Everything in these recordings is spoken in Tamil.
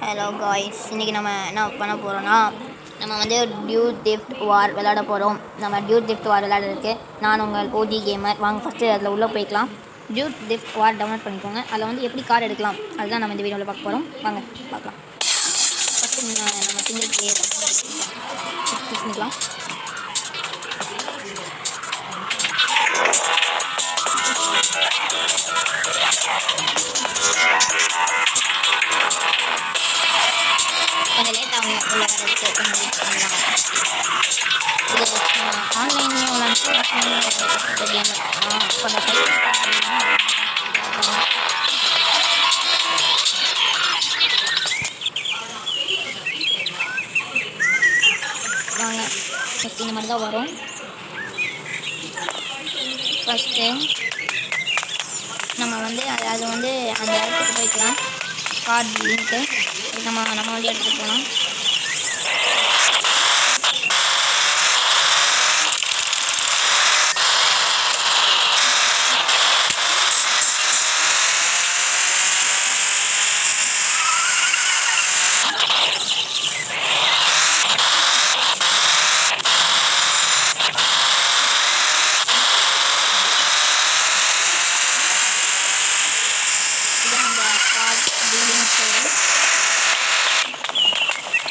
ஹலோ காய்ஸ், இன்றைக்கி நம்ம என்ன பண்ண போகிறோன்னா நம்ம வந்து டியூட் டெஃப்ட் வார் விளையாட போகிறோம். நம்ம டியூட் டெஃப்ட் வார் விளையாடுறதுக்கு நான் உங்கள் ஓஜி கேமர். வாங்க ஃபஸ்ட்டு அதில் உள்ளே போய்க்கலாம். டியூட் டெஃப்ட் வார் டவுன்லோட் பண்ணிக்கோங்க. அதில் வந்து எப்படி கார் எடுக்கலாம் அதுதான் நம்ம இந்த வீடியோவில் பார்க்க போகிறோம். வாங்க பார்க்கலாம். ஃபஸ்ட்டு நம்ம சிங்கிள் பிளேயர் கிளிக் பண்ணிக்கலாம். கொஞ்சம் லேட் ஆகும் உள்ள வரதுக்கு, கொஞ்சம் வெயிட் பண்ணலாம். இது ஆன்லைன்லேயும் விளாண்டு கேமர் வாங்க. ஃபஸ்ட்டு இந்த மாதிரி தான் வரும். ஃபஸ்ட்டு நம்ம வந்து அது வந்து அந்த இடத்துக்கு போய்க்கலாம். கார்டு லிங்க்கு நம்ம வந்து எடுத்துகிட்டு போகலாம்.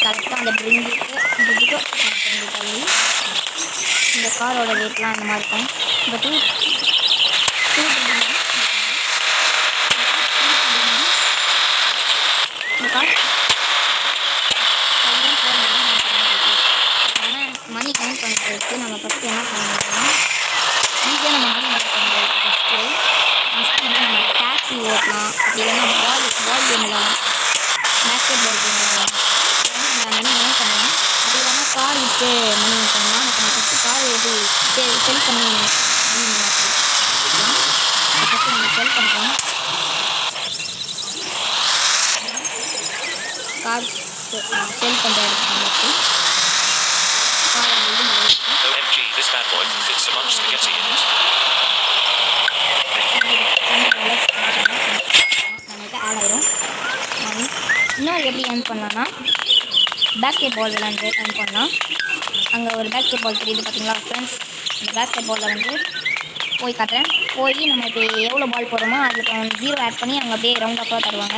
கரெக்டாக அந்த பிரிட்ஜுக்கு தள்ளி இந்த காரோட ரேட்லாம் அந்த மாதிரி இருக்கும். இப்போ டூ இந்த கார் ஆனால் மணி கவுண்ட் பண்ணுறதுக்கு நம்ம ஃபஸ்ட்டு என்ன பண்ணணும்னா ஈஸியாக நம்ம மணி கவுண்ட் பண்ணுறதுக்கு ஃபஸ்ட்டு வந்து நம்ம டாக்ஸி ஓட்டலாம். அப்படி இல்லைன்னா பால் கேம் விளாடலாம், பேஸ்கெட் பால் கேம் விளாடலாம். மணி ஏன் பண்ணலாம். அப்படி இல்லைனா கார் விட்டு மணி ஏன் பண்ணலாம். இப்போ நான் ஃபஸ்ட்டு கார் எப்படி செல் பண்ணி ஃபஸ்ட்டு நம்ம செல் பண்ணுறோம். கார் செல் பண்ணுற இடத்துக்கு வந்துச்சு. கார் நம்மளுக்கு ஆட் ஆயிரும். இன்னொரு எப்படி ஏர்ன் பண்ணலான்னா பேஸ்கெட் பால் விளாண்டு ஏர்ன் பண்ணலாம். அங்கே ஒரு பேஸ்கெட் பால் தெரியுது பார்த்தீங்களா ஃப்ரெண்ட்ஸ். அந்த பேஸ்கெட் பாலில் வந்து போய் காட்டுறேன். போய் நம்ம இப்போ எவ்வளோ பால் போடுறோமோ அதில் 0 ஆட் பண்ணி அங்கே அப்படியே ரவுண்ட் அப்பாக தருவாங்க.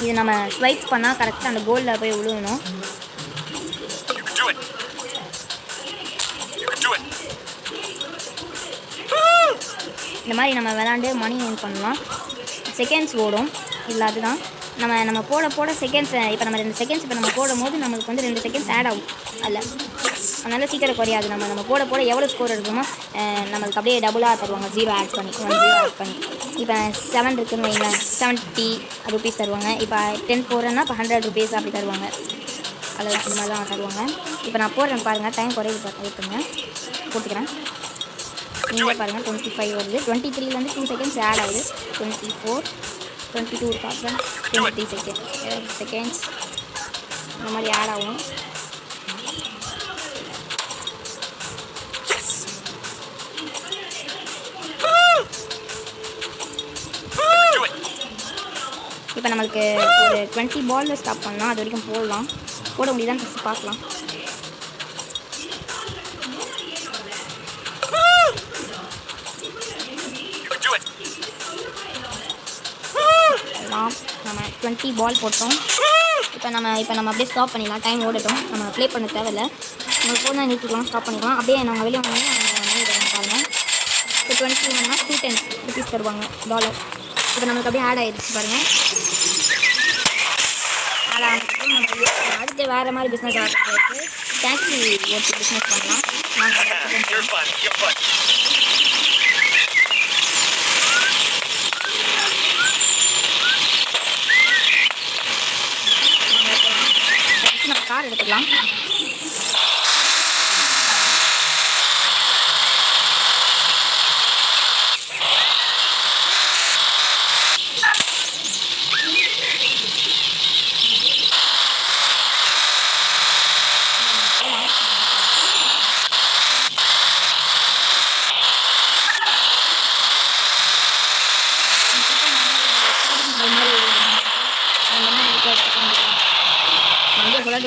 இது நம்ம ஸ்வைப் பண்ணால் கரெக்டாக அந்த கோலில் போய் விழுகணும். இந்த மாதிரி நம்ம விளாண்டு மணி ஏர்ன் பண்ணலாம். செகண்ட்ஸ் ஓடும் இல்லை, அதுதான் நம்ம போட செகண்ட்ஸ். இப்போ நம்ம 2 செகண்ட்ஸ் இப்போ நம்ம போடும் போது நம்மளுக்கு வந்து 2 செகண்ட்ஸ் ஆட் ஆகும் அதில். அதனால் சீக்கிரம் குறையாது. நம்ம போட எவ்வளோ ஸ்கோர் இருக்குமோ நம்மளுக்கு அப்படியே டபுளாக தருவாங்க. 0 ஆட் பண்ணி 0 ஆட் பண்ணி. இப்போ 7 இருக்குதுன்னு வைங்களேன், 70 ருபீஸ் தருவாங்க. இப்போ 10 போடுறேன்னா இப்போ 100 ருபீஸ் அப்படி தருவாங்க. அதில் இந்த மாதிரி தான் தருவாங்க. இப்போ நான் போடுறேன் பாருங்கள். டைம் குறைவு பார்த்துங்க, போட்டுக்கிறேன். நீங்களே பாருங்கள் 25 வருது. 23 2 செகண்ட்ஸ் ஆட் ஆகுது. 24 22 பார்க்குறேன். 23 செகண்ட்ஸ் இந்த மாதிரி ஆட் ஆகும். இப்போ நம்மளுக்கு ஒரு 20 பாலில் ஸ்டாப் பண்ணலாம். அது வரைக்கும் போட முடியுதான்னு ஃபஸ்ட்டு பார்க்கலாம். நம்ம 20 பால் போட்டோம். இப்போ நம்ம அப்படியே ஸ்டாப் பண்ணிடலாம். டைம் ஓடட்டும். நம்ம ப்ளே பண்ண தேவையில்லை. நம்ம ஃபோன் தான் நிறுத்திக்கலாம், ஸ்டாப் பண்ணிக்கலாம். அப்படியே நாங்கள் வெளியே வாங்க பாருங்கள். இப்போ 21னா 210 ருபீஸ் தருவாங்க டாலர். இப்போ நம்மளுக்கு அப்படியே ஆட் ஆகிடுச்சு பாருங்கள். ஆட் ஆகிட்டு நம்ம அடுத்து வேறு மாதிரி பிஸ்னஸ் ஆகிறதுக்கு டாக்ஸி ஓட்டி பிஸ்னஸ் பண்ணலாம். நம்ம கார் எடுத்துக்கலாம்.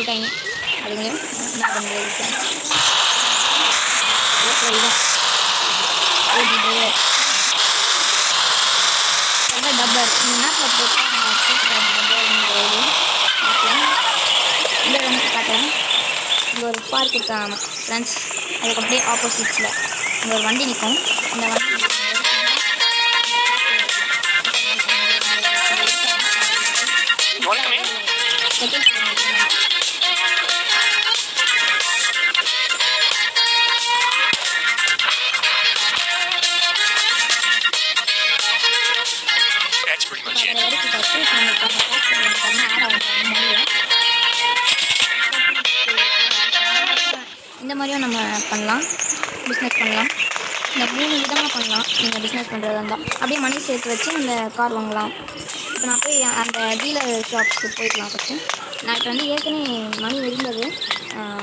போயிட்டாங்க. அதுங்க என்ன பண்ணுறது இதுதான் ஓடி டிரைவர் ரொம்ப டப்பர் இந்த மேப்பில் போட்டு இந்த வந்து காட்டுறேன். இங்கே ஒரு பார்க் இருக்காங்க ஃப்ரெண்ட்ஸ். அதுக்கு அப்படியே ஆப்போசிட்ஸில் இங்கே ஒரு வண்டி நிற்கும். இந்த வண்டி இந்த மாதிரியும் நம்ம பண்ணலாம், பிஸ்னஸ் பண்ணலாம். இந்த 3 விதமாக பண்ணலாம். நீங்கள் பிஸ்னஸ் பண்ணுறதா இருந்தால் அப்படியே மணி சேர்த்து வச்சு இந்த கார் வாங்கலாம். இப்போ நான் போய் அந்த டீலர் ஷாப்ஸ்க்கு போய்க்கலாம். ஃபஸ்ட்டு நான் இப்போ வந்து ஏற்கனவே மணி இருந்தது,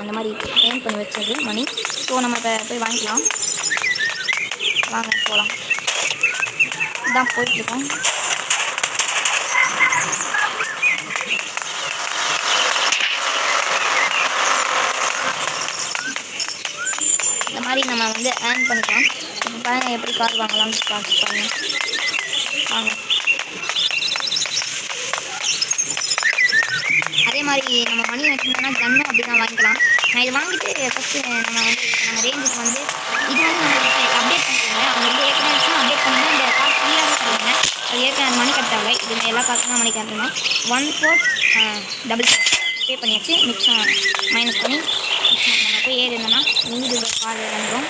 அந்த மாதிரி ஏர்ன் பண்ணி வச்சது மணி. ஸோ நம்ம இப்போ போய் வாங்கிக்கலாம். வாங்க போகலாம். இதான் போயிட்டுருக்கோம். இந்த மாதிரி நம்ம வந்து ஏர்ன் பண்ணிக்கலாம். இப்போ பாருங்கள் எப்படி கார் வாங்கலாம்னு பாருங்க. வாங்க. அதே மாதிரி நம்ம மணி வச்சுருந்தோம்னா கன்னும் அப்படி தான் வாங்கிக்கலாம். நான் இதை வாங்கிட்டு ஃபஸ்ட்டு நம்ம ரேஞ்சுக்கு வந்து இது வந்து நம்ம அப்டேட் பண்ணிக்கோங்க. அவங்க வந்து ஏற்கனவே வச்சு அப்டேட் பண்ணி இந்த கார் ஃபுல்லாகவே தருவாங்க. அது ஏற்கனவே மணி கட்டாங்க. இது எல்லா காசும் மணி கட்டணும். 14 பே பண்ணியாச்சு. மிச்சம் மைனஸ் பண்ணி நம்ம போய் ஏறினோம்னா மீது கார் வந்துடும்.